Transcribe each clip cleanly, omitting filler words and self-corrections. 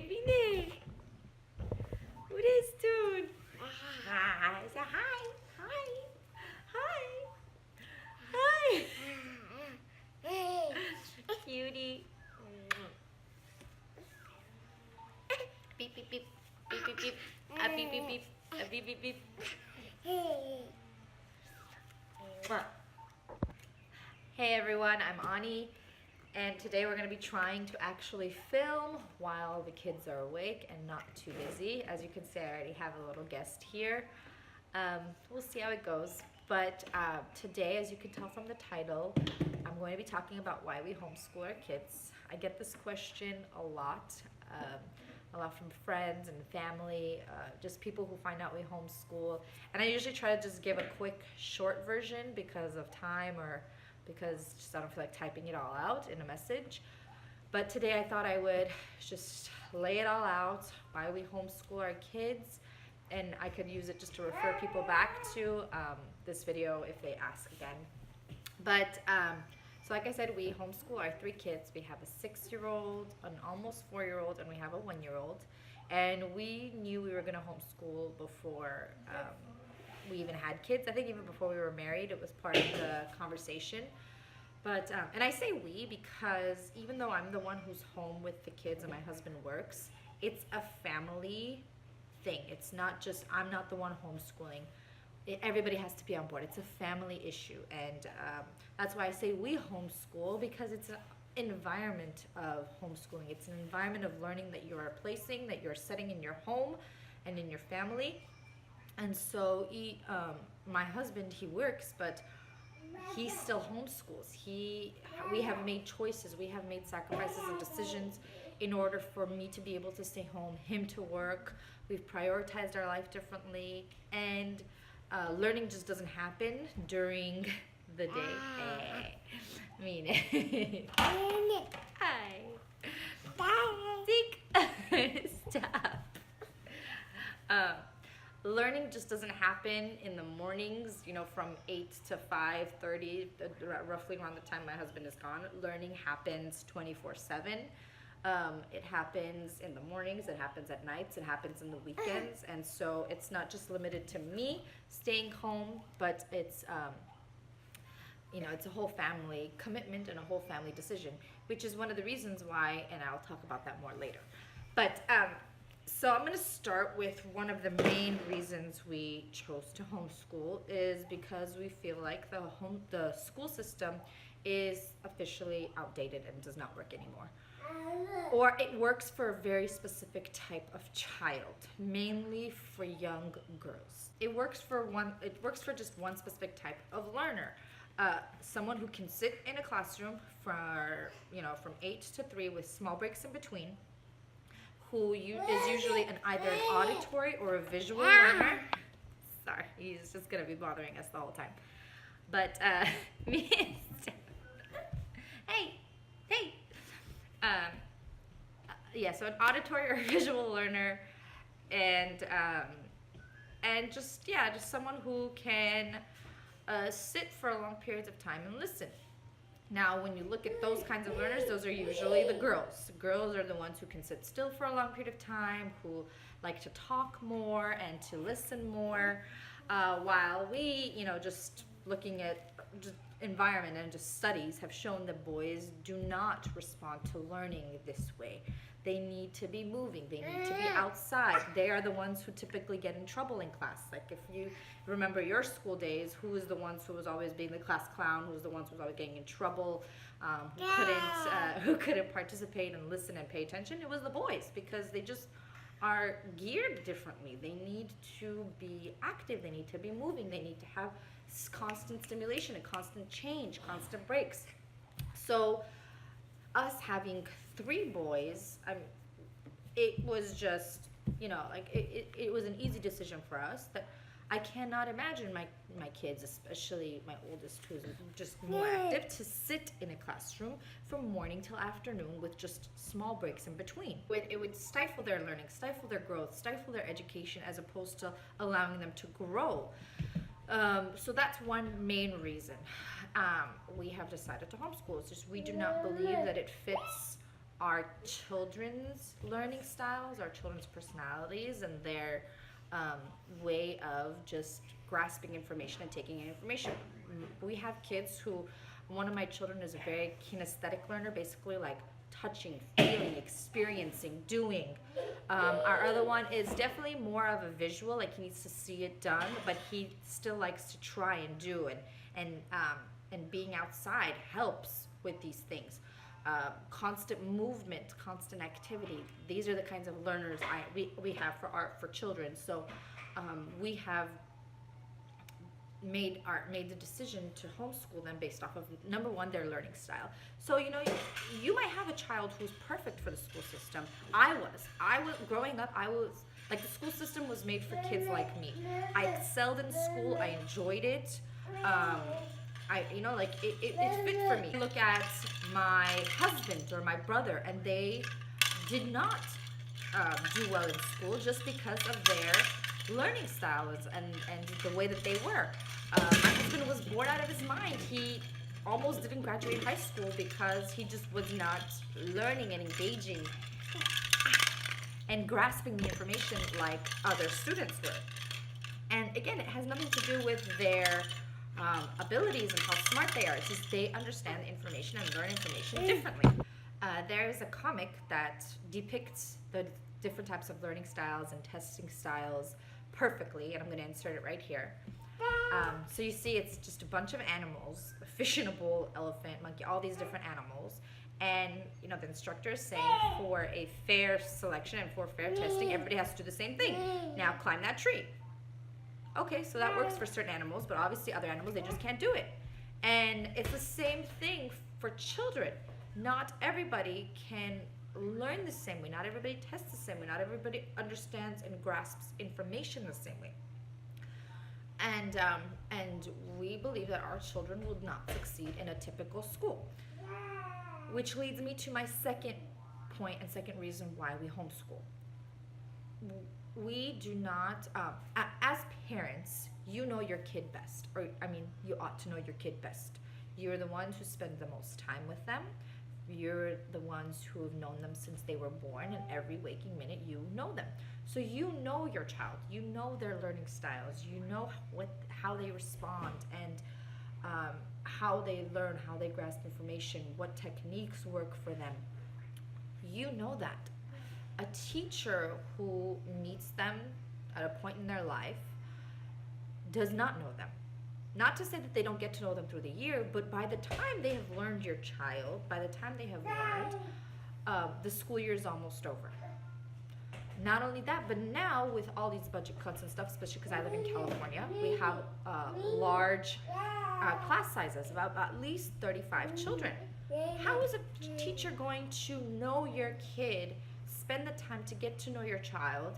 Bine! Ude stun? Hi. Say hi. Hi. Hi. Hi. Cutie. Beep, beep, beep. Beep, beep, beep. Beep, beep, beep. Beep, beep, beep. Hey everyone, I'm Ani, and today we're going to be trying to actually film while the kids are awake and not too busy. As you can see, I already have a little guest here. We'll see how it goes. But today, as you can tell from the title, I'm going to be talking about why we homeschool our kids. I get this question a lot from friends and family, just people who find out we homeschool. And I usually try to just give a quick, short version because of time or because just I don't feel like typing it all out in a message. But today I thought I would just lay it all out, why we homeschool our kids, and I could use it just to refer people back to this video if they ask again. But so like I said, we homeschool our 3 kids. We have a 6-year-old, an almost 4-year-old, and we have a 1-year-old. And we knew we were going to homeschool before we even had kids. I think even before we were married, it was part of the conversation. But and I say we because even though I'm the one who's home with the kids and my husband works, it's a family thing. It's not just, I'm not the one homeschooling. Everybody has to be on board. It's a family issue, and that's why I say we homeschool, because it's an environment of homeschooling. It's an environment of learning that you are placing, that you're setting in your home and in your family. And so my husband, he works, but he still homeschools. We have made choices, we have made sacrifices and decisions in order for me to be able to stay home, him to work. We've prioritized our life differently, and learning just doesn't happen during the day. I mean, hi. Stop. Learning just doesn't happen in the mornings, you know, from 8 to 5:30, roughly around the time my husband is gone. Learning happens 24/7. It happens in the mornings, it happens at nights, it happens in the weekends. And so it's not just limited to me staying home, but it's, it's a whole family commitment and a whole family decision, which is one of the reasons why, and I'll talk about that more later. But, so I'm going to start with one of the main reasons we chose to homeschool is because we feel like the school system is officially outdated and does not work anymore. Or it works for a very specific type of child, mainly for young girls. It works for just one specific type of learner. Someone who can sit in a classroom from 8 to 3 with small breaks in between, who is usually either an auditory or a visual learner. Sorry, he's just gonna be bothering us the whole time. But so an auditory or visual learner, and just someone who can sit for long periods of time and listen. Now, when you look at those kinds of learners, those are usually the girls. Girls are the ones who can sit still for a long period of time, who like to talk more and to listen more, while we, just looking at just environment and just studies have shown that boys do not respond to learning this way. They need to be moving. They need to be outside. They are the ones who typically get in trouble in class. Like if you remember your school days, who was the ones who was always being the class clown? Who was the ones who was always getting in trouble? Who couldn't participate and listen and pay attention? It was the boys, because they just are geared differently. They need to be active. They need to be moving. They need to have constant stimulation and constant change, constant breaks. So us having 3 boys, it was just, it was an easy decision for us that I cannot imagine my kids, especially my oldest, who's just more active, to sit in a classroom from morning till afternoon with just small breaks in between. It would stifle their learning, stifle their growth, stifle their education, as opposed to allowing them to grow. So that's one main reason we have decided to homeschool. It's just we do not believe that it fits our children's learning styles, our children's personalities, and their way of just grasping information and taking in information. We have kids who, one of my children is a very kinesthetic learner, basically like touching, feeling, experiencing, doing. Our other one is definitely more of a visual, like he needs to see it done, but he still likes to try and do, and being outside helps with these things. Constant movement, constant activity. These are the kinds of learners we have for art for children. So we have made the decision to homeschool them based off of, number one, their learning style. So you might have a child who's perfect for the school system. I was growing up, I was like, the school system was made for kids like me. I excelled in school, I enjoyed it. It fit for me. Look at my husband or my brother, and they did not do well in school just because of their learning styles and the way that they were. My husband was bored out of his mind. He almost didn't graduate high school because he just was not learning and engaging and grasping the information like other students were. And again, it has nothing to do with their abilities and how smart they are. It's just they understand the information and learn information differently. There's a comic that depicts the different types of learning styles and testing styles perfectly, and I'm going to insert it right here. So you see it's just a bunch of animals, a fish in a bowl, elephant, monkey, all these different animals. And the instructor is saying for a fair selection and for fair testing, everybody has to do the same thing. Now climb that tree. Okay, so that works for certain animals, but obviously other animals, they just can't do it. And it's the same thing for children. Not everybody can learn the same way. Not everybody tests the same way. Not everybody understands and grasps information the same way. And we believe that our children will not succeed in a typical school. Which leads me to my second point and second reason why we homeschool. We do not, as parents, you know your kid best. You ought to know your kid best. You're the ones who spend the most time with them. You're the ones who have known them since they were born, and every waking minute you know them. So you know your child. You know their learning styles. You know how they respond, and how they learn, how they grasp information, what techniques work for them. You know that. A teacher who meets them at a point in their life does not know them. Not to say that they don't get to know them through the year, but by the time they have learned your child, by the time they have learned, the school year is almost over. Not only that, but now with all these budget cuts and stuff, especially because I live in California, we have large class sizes of at least 35 children. How is a teacher going to know your kid, spend the time to get to know your child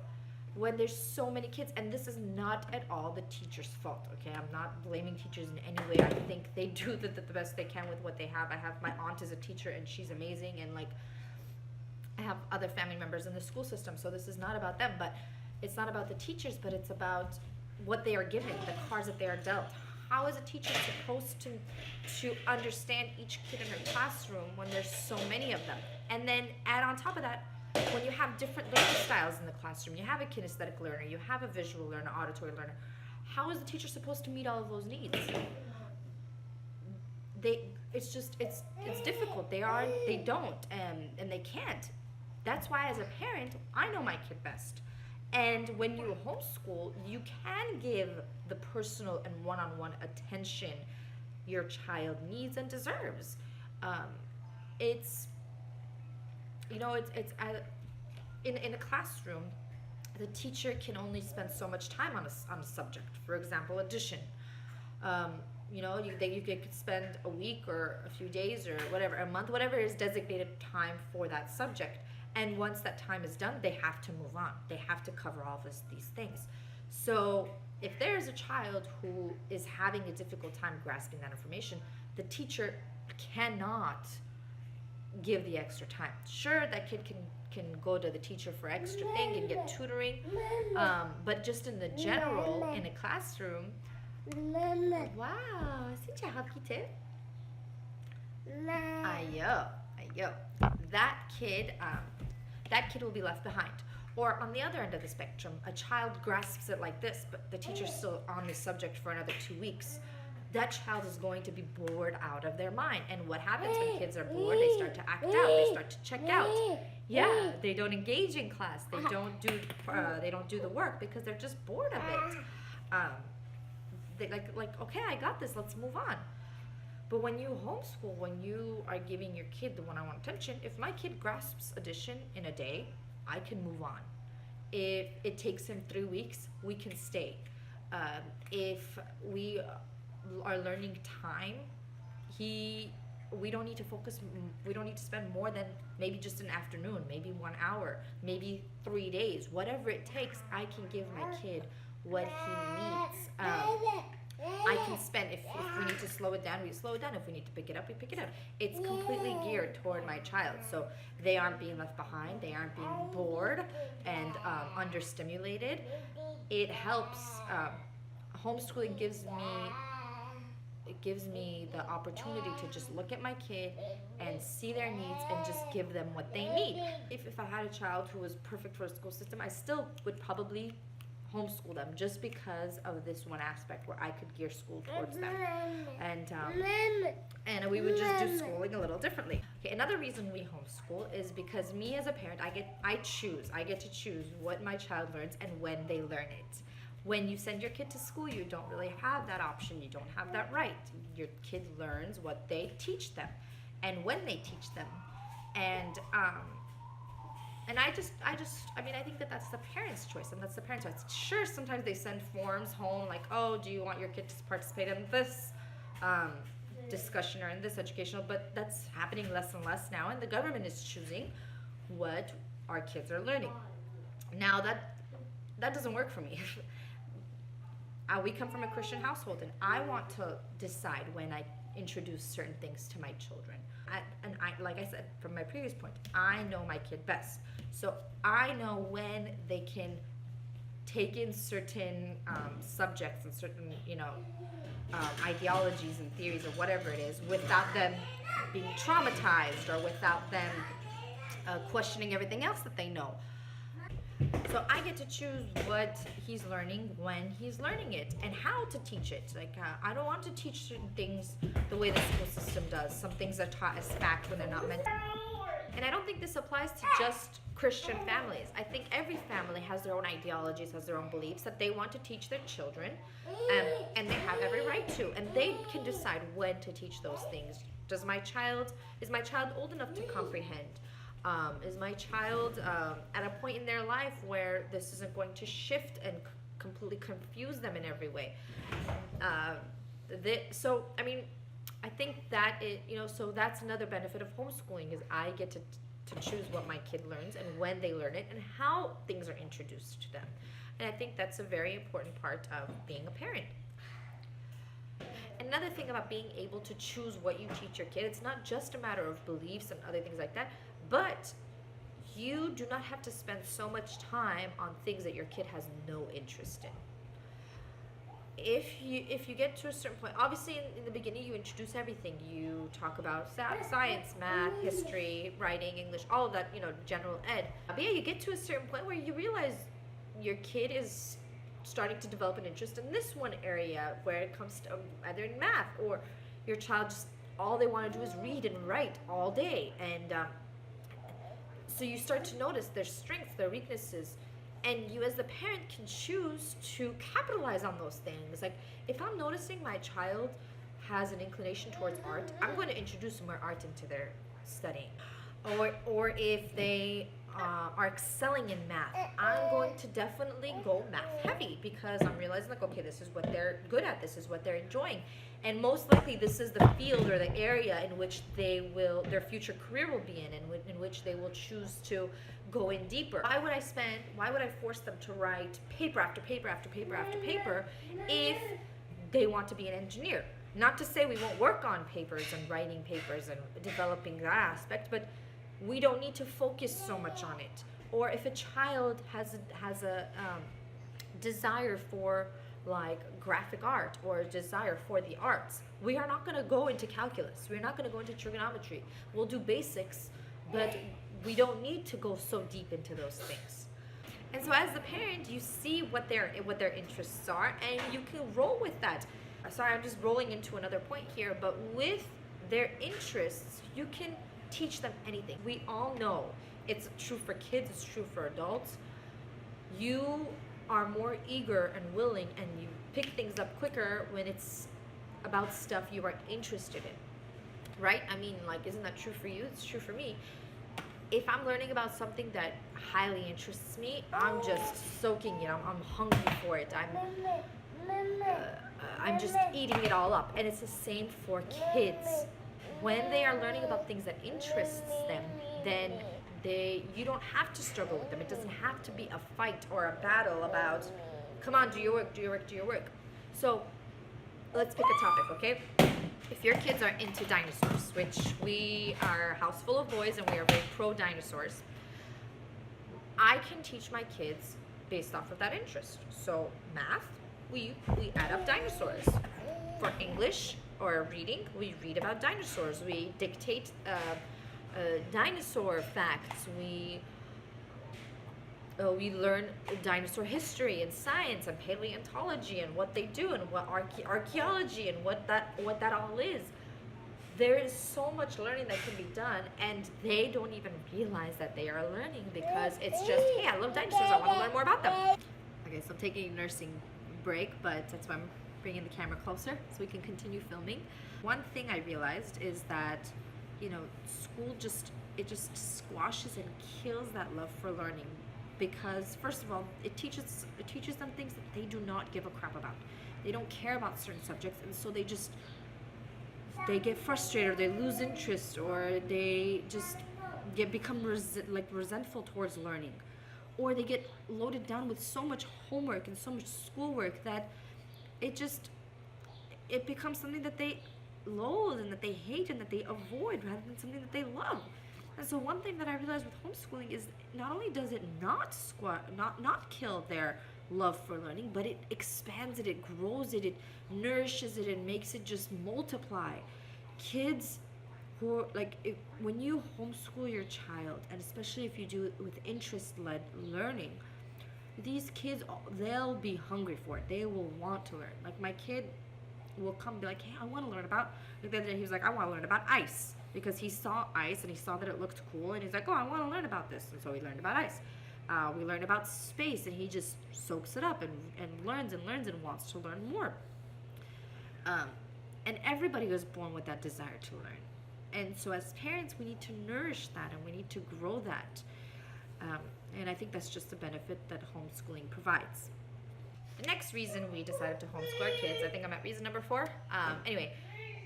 when there's so many kids? And this is not at all the teacher's fault, okay? I'm not blaming teachers in any way. I think they do the best they can with what they have. I have my aunt is a teacher and she's amazing, and I have other family members in the school system, so this is not about them. But it's not about the teachers, but it's about what they are given, the cards that they are dealt. How is a teacher supposed to understand each kid in her classroom when there's so many of them? And then add on top of that, when you have different learning styles in the classroom, you have a kinesthetic learner, you have a visual learner, auditory learner. How is the teacher supposed to meet all of those needs? It's difficult. They don't, and they can't. That's why as a parent, I know my kid best. And when you homeschool, you can give the personal and one-on-one attention your child needs and deserves. In a classroom, the teacher can only spend so much time on a subject. For example, addition. You could spend a week or a few days or whatever, a month, whatever is designated time for that subject. And once that time is done, they have to move on. They have to cover all of these things. So if there is a child who is having a difficult time grasping that information, the teacher cannot give the extra time. Sure, that kid can go to the teacher for extra thing and get tutoring, but just in the general, in a classroom, wow, c'est Ayo. that kid will be left behind. Or on the other end of the spectrum, a child grasps it like this, but the teacher's still on this subject for another 2 weeks. That child is going to be bored out of their mind. And what happens when kids are bored? They start to act out. They start to check out. Yeah, they don't engage in class. They don't do the work because they're just bored of it. They like, okay, I got this. Let's move on. But when you homeschool, when you are giving your kid the one-on-one attention, if my kid grasps addition in a day, I can move on. If it takes him 3 weeks, we can stay. If we are learning time, we don't need to focus, we don't need to spend more than maybe just an afternoon, maybe 1 hour, maybe 3 days, whatever it takes. I can give my kid what he needs. I can spend, if we need to slow it down, we slow it down. If we need to pick it up, we pick it up. It's completely geared toward my child. So they aren't being left behind. They aren't being bored and understimulated. It helps. Homeschooling gives me the opportunity to just look at my kid and see their needs and just give them what they need. If I had a child who was perfect for a school system, I still would probably homeschool them just because of this one aspect where I could gear school towards them. And we would just do schooling a little differently. Okay, another reason we homeschool is because me as a parent, I get to choose what my child learns and when they learn it. When you send your kid to school, you don't really have that option. You don't have that right. Your kid learns what they teach them and when they teach them. And I think that that's the parents' choice, and that's the parents' choice. Sure, sometimes they send forms home like, oh, do you want your kid to participate in this discussion or in this educational, but that's happening less and less now, and the government is choosing what our kids are learning. Now that doesn't work for me. We come from a Christian household, and I want to decide when I introduce certain things to my children. Like I said from my previous point, I know my kid best. So I know when they can take in certain subjects and certain, ideologies and theories or whatever it is without them being traumatized or without them questioning everything else that they know. So I get to choose what he's learning, when he's learning it, and how to teach it. Like, I don't want to teach certain things the way the school system does. Some things are taught as fact when they're not meant to. And I don't think this applies to just Christian families. I think every family has their own ideologies, has their own beliefs that they want to teach their children, and they have every right to. And they can decide when to teach those things. Is my child old enough to comprehend? Is my child at a point in their life where this isn't going to shift and completely confuse them in every way? I think that so that's another benefit of homeschooling is I get to choose what my kid learns and when they learn it and how things are introduced to them. And I think that's a very important part of being a parent. Another thing about being able to choose what you teach your kid, it's not just a matter of beliefs and other things like that, but you do not have to spend so much time on things that your kid has no interest in. If you get to a certain point, obviously in the beginning you introduce everything. You talk about science, math, history, writing, English, all of that, general ed. But yeah, you get to a certain point where you realize your kid is starting to develop an interest in this one area where it comes to either in math, or your child just all they want to do is read and write all day, and so you start to notice their strengths, their weaknesses, and you as the parent can choose to capitalize on those things. Like, if I'm noticing my child has an inclination towards art, I'm going to introduce more art into their studying. Or if they are excelling in math, I'm going to definitely go math heavy because I'm realizing, like, okay, this is what they're good at, this is what they're enjoying, and most likely this is the field or the area in which their future career will be in which they will choose to go in deeper. Why would I force them to write paper after paper after paper after paper if they want to be an engineer? Not to say we won't work on papers and writing papers and developing that aspect, but we don't need to focus so much on it. Or if a child has a desire for like graphic art or a desire for the arts, we are not going to go into calculus. We're not going to go into trigonometry. We'll do basics, but we don't need to go so deep into those things. And so as the parent, you see what their interests are, and you can roll with that. Sorry, I'm just rolling into another point here, but with their interests, you can teach them anything. We all know it's true for kids, it's true for adults. You are more eager and willing, and you pick things up quicker when it's about stuff you are interested in, right? I mean, like, isn't that true for you? It's true for me. If I'm learning about something that highly interests me, I'm just soaking it. I'm hungry for it. I'm just eating it all up. And it's the same for kids. When they are learning about things that interests them, then you don't have to struggle with them. It doesn't have to be a fight or a battle about, come on, do your work, do your work, do your work. So let's pick a topic, okay? If your kids are into dinosaurs, which we are a house full of boys and we are very pro dinosaurs, I can teach my kids based off of that interest. So math, we add up dinosaurs. For English or reading, we read about dinosaurs. We dictate dinosaur facts. We learn dinosaur history and science and paleontology and what they do and what archaeology and what that all is. There is so much learning that can be done, and they don't even realize that they are learning because it's just, hey, I love dinosaurs, I want to learn more about them. Okay, so I'm taking a nursing break, but that's why I'm bringing the camera closer so we can continue filming. One thing I realized is that, school just squashes and kills that love for learning. Because first of all, it teaches them things that they do not give a crap about. They don't care about certain subjects, and so they get frustrated, or they lose interest, or they just become resentful towards learning, or they get loaded down with so much homework and so much schoolwork that it becomes something that they loathe and that they hate and that they avoid rather than something that they love. And so one thing that I realized with homeschooling is not only does it not kill their love for learning, but it expands it, it grows it, it nourishes it, and makes it just multiply. Kids who are when you homeschool your child, and especially if you do it with interest-led learning, these kids, they'll be hungry for it. They will want to learn. Like, my kid will come and be like, hey, I want to learn about, like the other day he was like, I want to learn about ice, because he saw ice and he saw that it looked cool, and he's like, oh, I want to learn about this. And so he learned about ice. We learned about space, and he just soaks it up and learns and learns and wants to learn more. And everybody was born with that desire to learn. And so as parents, we need to nourish that, and we need to grow that. And I think that's just the benefit that homeschooling provides. The next reason we decided to homeschool our kids, I think I'm at reason number 4,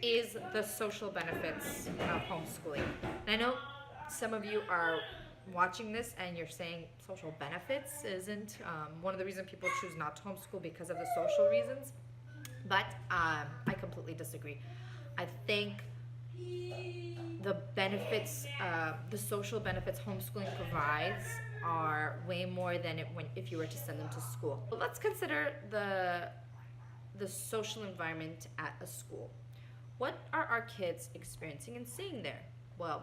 is the social benefits of homeschooling. And I know some of you are watching this and you're saying social benefits isn't one of the reasons people choose not to homeschool, because of the social reasons. But I completely disagree. I think the benefits, the social benefits homeschooling provides are way more than if you were to send them to school. But let's consider the social environment at a school. What are our kids experiencing and seeing there? Well,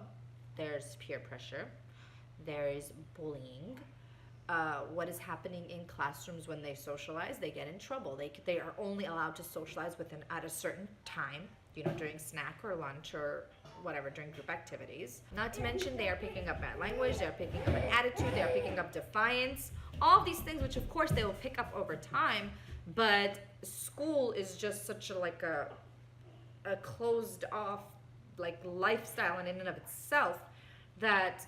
there's peer pressure, there is bullying. What is happening in classrooms when they socialize? They get in trouble. They are only allowed to socialize at a certain time, during snack or lunch or whatever, during group activities. Not to mention, they are picking up bad language, they are picking up an attitude, they are picking up defiance. All of these things, which of course they will pick up over time, but school is just such a closed off lifestyle in and of itself, that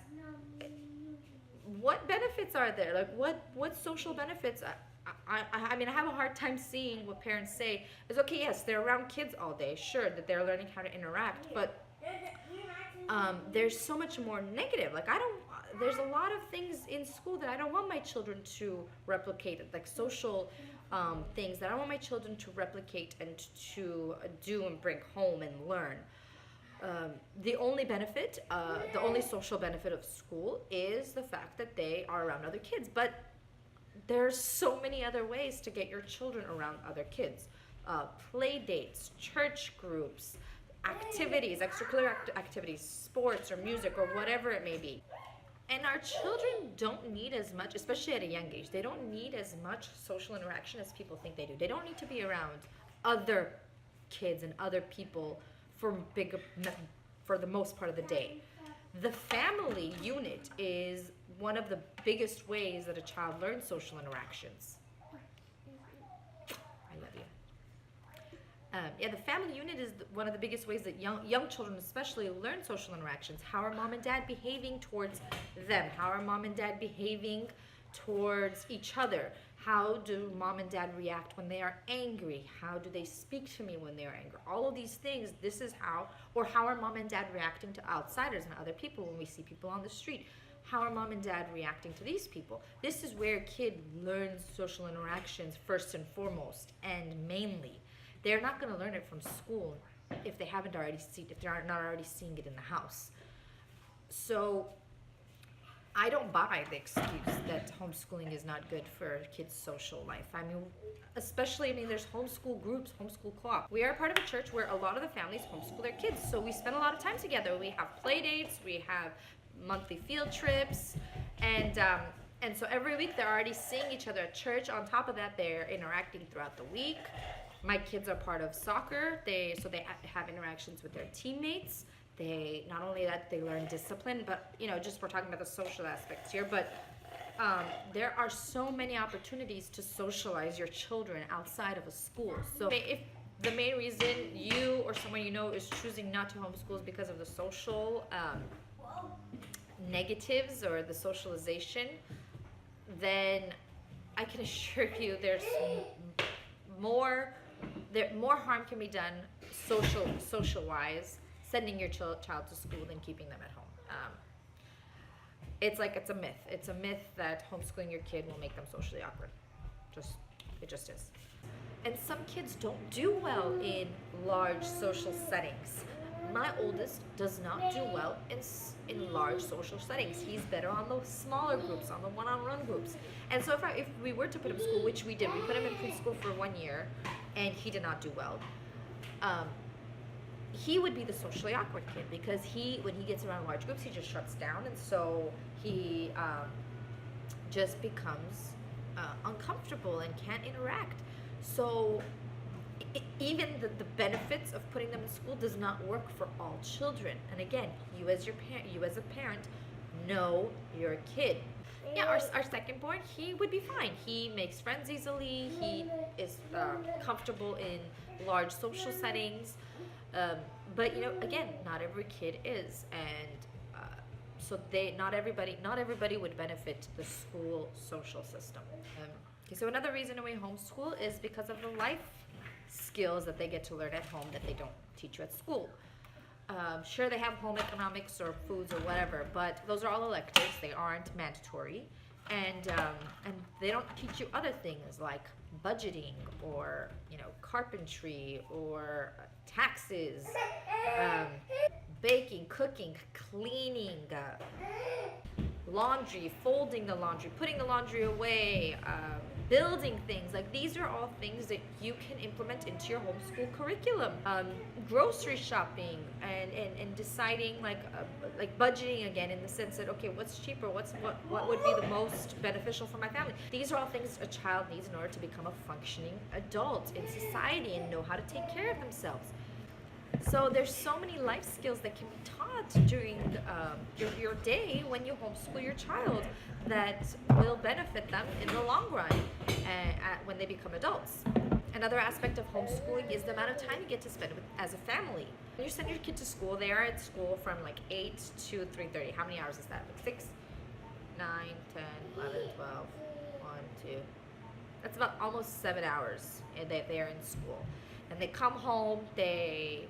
what benefits are there? What social benefits? I mean, I have a hard time seeing what parents say is, okay, yes, they're around kids all day, sure, that they're learning how to interact, but there's so much more negative. There's a lot of things in school that I don't want my children to replicate, like social things that I want my children to replicate and to do and bring home and learn. The only benefit, the only social benefit of school is the fact that they are around other kids. But there's so many other ways to get your children around other kids. Play dates, church groups, activities, extracurricular activities, sports or music or whatever it may be. And our children don't need as much, especially at a young age, they don't need as much social interaction as people think they do. They don't need to be around other kids and other people for the most part of the day. The family unit is one of the biggest ways that a child learns social interactions. I love you. The family unit is one of the biggest ways that young children especially learn social interactions. How are mom and dad behaving towards them? How are mom and dad behaving towards each other? How do mom and dad react when they are angry? How do they speak to me when they are angry? All of these things, this is how, or how are mom and dad reacting to outsiders and other people when we see people on the street? How are mom and dad reacting to these people? This is where a kid learns social interactions first and foremost and mainly. They're not going to learn it from school if they haven't already seen, if they're not already seeing it in the house. So I don't buy the excuse that homeschooling is not good for kids' social life. I mean, especially, there's homeschool groups, homeschool co-op. We are part of a church where a lot of the families homeschool their kids, so we spend a lot of time together. We have play dates, we have monthly field trips, and so every week they're already seeing each other at church. On top of that, they're interacting throughout the week. My kids are part of soccer, so they have interactions with their teammates. They, not only that, they learn discipline, but just we're talking about the social aspects here, but there are so many opportunities to socialize your children outside of a school. So if the main reason you or someone you know is choosing not to homeschool is because of the social negatives or the socialization, then I can assure you there's more harm can be done social-wise sending your child to school than keeping them at home. It's a myth. It's a myth that homeschooling your kid will make them socially awkward. It just is. And some kids don't do well in large social settings. My oldest does not do well in large social settings. He's better on the smaller groups, on the one-on-one groups. And so if we were to put him in school, which we did, we put him in preschool for 1 year, and he did not do well. He would be the socially awkward kid because when he gets around large groups, he just shuts down, and so he just becomes uncomfortable and can't interact. So even the benefits of putting them in school does not work for all children. And again, you as a parent, know your kid. Yeah, our second born, he would be fine. He makes friends easily. He is comfortable in large social settings. But again, not every kid is, and so not everybody would benefit the school social system. So another reason we homeschool is because of the life skills that they get to learn at home that they don't teach you at school. Sure, they have home economics or foods or whatever, but those are all electives. They aren't mandatory, and they don't teach you other things like budgeting or carpentry or taxes, baking, cooking, cleaning, laundry, folding the laundry, putting the laundry away, building things. These are all things that you can implement into your homeschool curriculum. Grocery shopping and deciding like budgeting again, in the sense that, okay, what's cheaper, what would be the most beneficial for my family. These are all things a child needs in order to become a functioning adult in society and know how to take care of themselves. So there's so many life skills that can be taught during your day when you homeschool your child that will benefit them in the long run when they become adults. Another aspect of homeschooling is the amount of time you get to spend as a family. When you send your kid to school, they are at school from 8 to 3:30. How many hours is that? 6, 9, 10, 11, 12, 1, 2. That's about almost 7 hours that they're in school. And they come home, they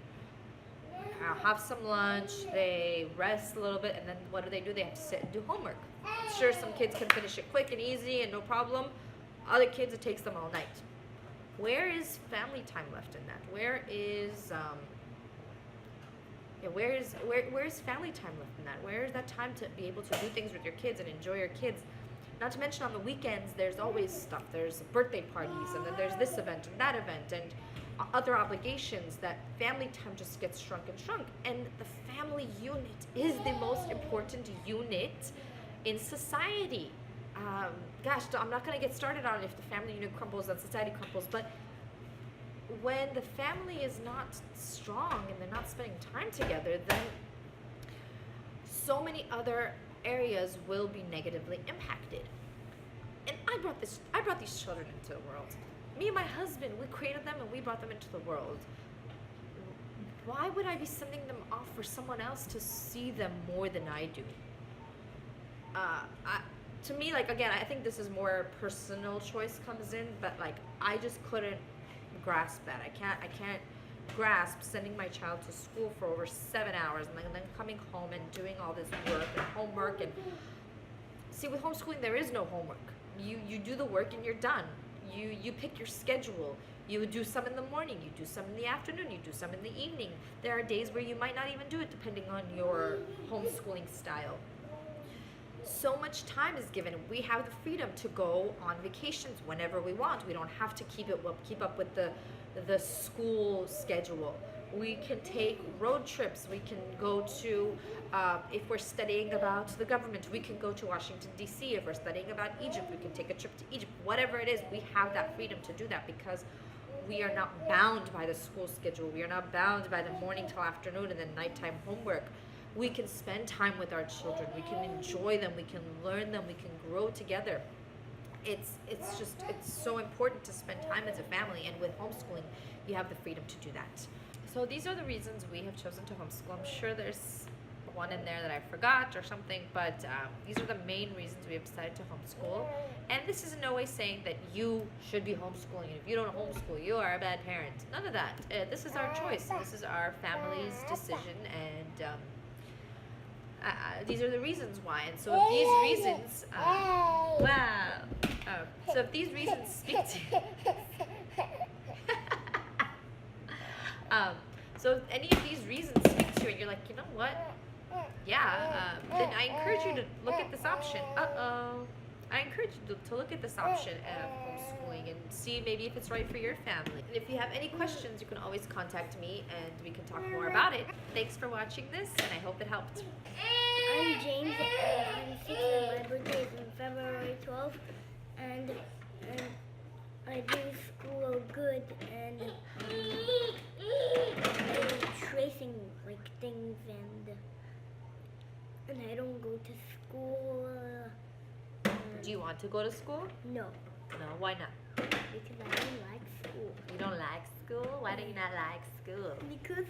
have some lunch, they rest a little bit, and then what do? They have to sit and do homework. Sure, some kids can finish it quick and easy and no problem. Other kids, it takes them all night. Where is family time left in that? Where is family time left in that? Where is that time to be able to do things with your kids and enjoy your kids? Not to mention on the weekends, there's always stuff. There's birthday parties, and then there's this event and that event, other obligations, that family time just gets shrunk and shrunk. And the family unit is the most important unit in society. Gosh, I'm not going to get started on if the family unit crumbles, then society crumbles, but when the family is not strong and they're not spending time together, then so many other areas will be negatively impacted. And I brought these children into the world. Me and my husband, we created them and we brought them into the world. Why would I be sending them off for someone else to see them more than I do? To me, like, again, I think this is more personal choice comes in, but like, I just couldn't grasp that. I can't grasp sending my child to school for over 7 hours and then coming home and doing all this work and homework. And see, with homeschooling, there is no homework. You do the work and you're done. You pick your schedule. You do some in the morning, you do some in the afternoon, you do some in the evening. There are days where you might not even do it depending on your homeschooling style. So much time is given. We have the freedom to go on vacations whenever we want. We don't have to keep up with the school schedule. We can take road trips. We can go to, if we're studying about the government, we can go to Washington, D.C. If we're studying about Egypt, we can take a trip to Egypt. Whatever it is, we have that freedom to do that because we are not bound by the school schedule. We are not bound by the morning till afternoon and then nighttime homework. We can spend time with our children. We can enjoy them. We can learn them. We can grow together. It's so important to spend time as a family, and with homeschooling, you have the freedom to do that. So these are the reasons we have chosen to homeschool. I'm sure there's one in there that I forgot or something, but these are the main reasons we have decided to homeschool. And this is in no way saying that you should be homeschooling. If you don't homeschool, you are a bad parent. None of that. This is our choice. This is our family's decision, and these are the reasons why. And so if these reasons, so if these reasons speak to so if any of these reasons speak to you and you're like, you know what, then I encourage you to look at this option. I encourage you to look at this option of homeschooling and see maybe if it's right for your family. And if you have any questions, you can always contact me and we can talk more about it. Thanks for watching this, and I hope it helped. I'm James, and I'm 6, and my birthday is on February 12th, and I do school good, and I'm tracing like things, and I don't go to school. Do you want to go to school? No. No, why not? Because I don't like school. You don't like school? Why do you not like school? Because